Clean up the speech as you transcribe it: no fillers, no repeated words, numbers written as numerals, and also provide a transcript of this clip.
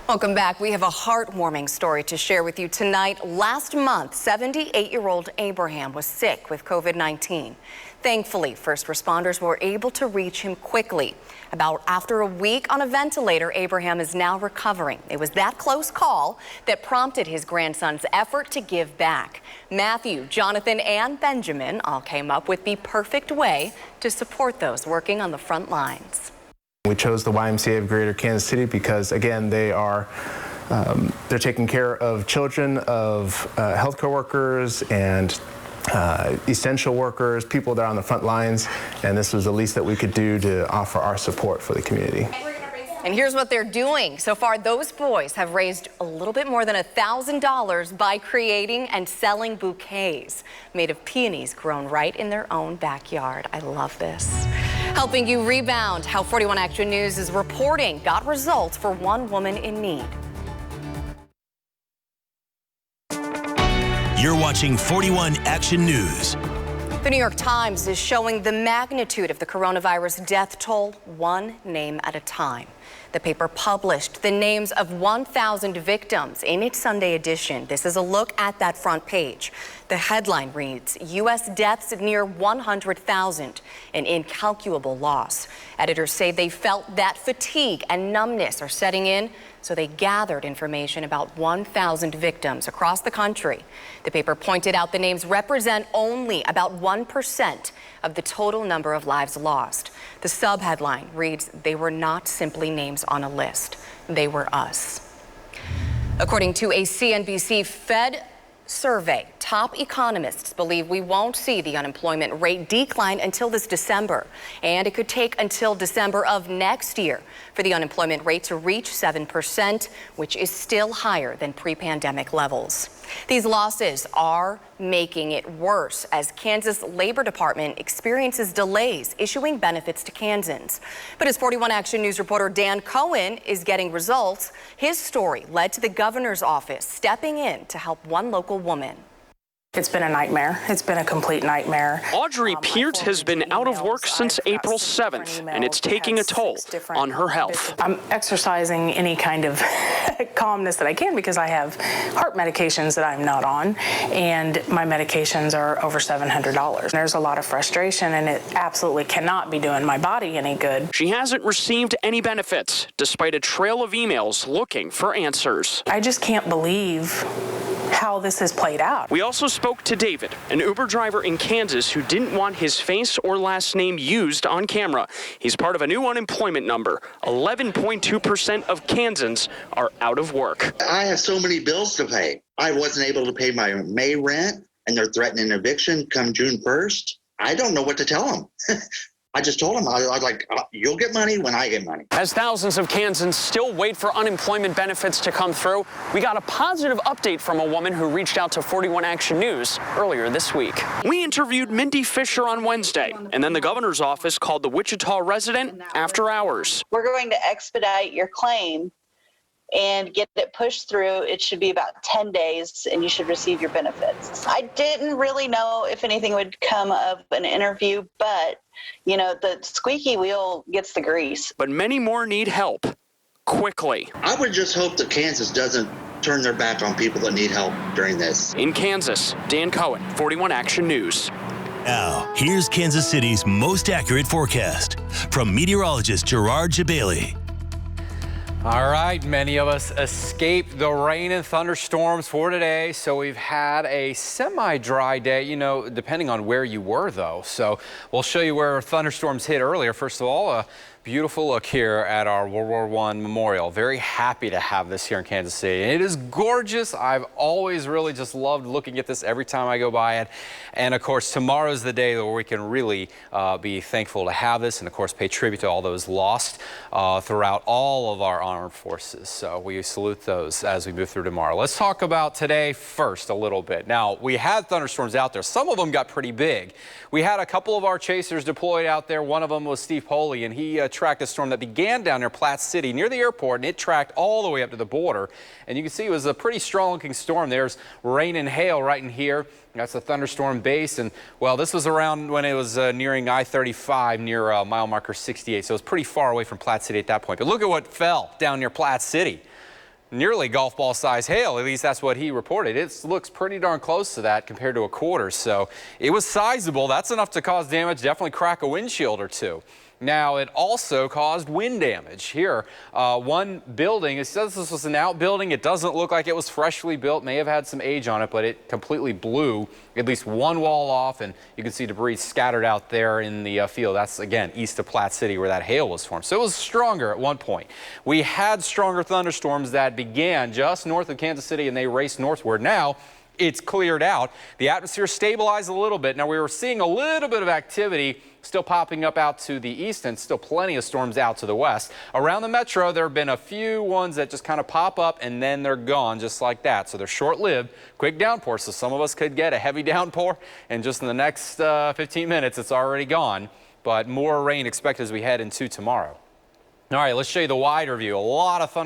Welcome back. We have a heartwarming story to share with you tonight. Last month, 78-year-old Abraham was sick with COVID-19. Thankfully, first responders were able to reach him quickly. After a week on a ventilator, Abraham is now recovering. It was that close call that prompted his grandson's effort to give back. Matthew, Jonathan, and Benjamin all came up with the perfect way to support those working on the front lines. We chose the YMCA of Greater Kansas City because, again, they're taking care of children, of healthcare workers and essential workers, people that are on the front lines, and this was the least that we could do to offer our support for the community. And here's what they're doing. So far, those boys have raised a little bit more than $1,000 by creating and selling bouquets made of peonies grown right in their own backyard. I love this. Helping you rebound, how 41 Action News is reporting got results for one woman in need. You're watching 41 Action News. The New York Times is showing the magnitude of the coronavirus death toll one name at a time. The paper published the names of 1,000 victims in its Sunday edition. This is a look at that front page. The headline reads, U.S. deaths near 100,000, an incalculable loss. Editors say they felt that fatigue and numbness are setting in, so they gathered information about 1,000 victims across the country. The paper pointed out the names represent only about 1% of the total number of lives lost. The subheadline reads, they were not simply names on a list. They were us. According to a CNBC Fed survey, top economists believe we won't see the unemployment rate decline until this December. And it could take until December of next year for the unemployment rate to reach 7%, which is still higher than pre-pandemic levels. These losses are making it worse as Kansas Labor Department experiences delays issuing benefits to Kansans. But as 41 Action News reporter Dan Cohen is getting results, his story led to the governor's office stepping in to help one local woman. It's been a nightmare. It's been a complete nightmare. Audrey PIERT has been out of work since April 7th, and it's taking a toll on her health. I'm exercising any kind of calmness that I can because I have heart medications that I'm not on, and my medications are over $700. There's a lot of frustration, and it absolutely cannot be doing my body any good. She hasn't received any benefits, despite a trail of emails looking for answers. I just can't believe how this has played out. We also spoke to David, an Uber driver in Kansas who didn't want his face or last name used on camera. He's part of a new unemployment number. 11.2% of Kansans are out of work. I have so many bills to pay. I wasn't able to pay my May rent, and they're threatening eviction come June 1st. I don't know what to tell them. I just told him, I was like, you'll get money when I get money. As thousands of Kansans still wait for unemployment benefits to come through, we got a positive update from a woman who reached out to 41 Action News earlier this week. We interviewed Mindy Fisher on Wednesday, and then the governor's office called the Wichita resident after hours. We're going to expedite your claim and get it pushed through. It should be about 10 days and you should receive your benefits. I didn't really know if anything would come of an interview, but you know, the squeaky wheel gets the grease. But many more need help quickly. I would just hope that Kansas doesn't turn their back on people that need help during this. In Kansas, Dan Cohen, 41 Action News. Now, here's Kansas City's most accurate forecast from meteorologist GERARD JEBAILY. All right, many of us escaped the rain and thunderstorms for today, so we've had a semi-dry day, you know, depending on where you were, though. So we'll show you where thunderstorms hit earlier. First of all, a beautiful look here at our World War I memorial. Very happy to have this here in Kansas City. And it is gorgeous. I've always really just loved looking at this every time I go by it. And of course, tomorrow's the day where we can really be thankful to have this and of course pay tribute to all those lost throughout all of our armed forces. So we salute those as we move through tomorrow. Let's talk about today first a little bit. Now, we had thunderstorms out there. Some of them got pretty big. We had a couple of our chasers deployed out there. One of them was Steve Poley, and he tracked a storm that began down near Platte City near the airport, and it tracked all the way up to the border. And you can see it was a pretty strong looking storm. There's rain and hail right in here. That's the thunderstorm base. And well, this was around when it was nearing I-35 near mile marker 68. So it was pretty far away from Platte City at that point. But look at what fell down near Platte City. nearly golf ball size hail. At least that's what he reported. It looks pretty darn close to that compared to a quarter. So it was sizable. That's enough to cause damage, definitely crack a windshield or two. Now, it also caused wind damage. Here, one building, it says this was an outbuilding. It doesn't look like it was freshly built, may have had some age on it, but it completely blew at least one wall off, and you can see debris scattered out there in the field. That's, again, east of Platte City where that hail was formed. So it was stronger at one point. We had stronger thunderstorms that began just north of Kansas City, and they raced northward. Now, it's cleared out. The atmosphere stabilized a little bit. Now, we were seeing a little bit of activity still popping up out to the east and still plenty of storms out to the west. Around the metro, there have been a few ones that just kind of pop up and then they're gone just like that. So they're short-lived, quick downpours. So some of us could get a heavy downpour and just in the next 15 minutes, it's already gone. But more rain expected as we head into tomorrow. All right, let's show you the wider view. A lot of thunder.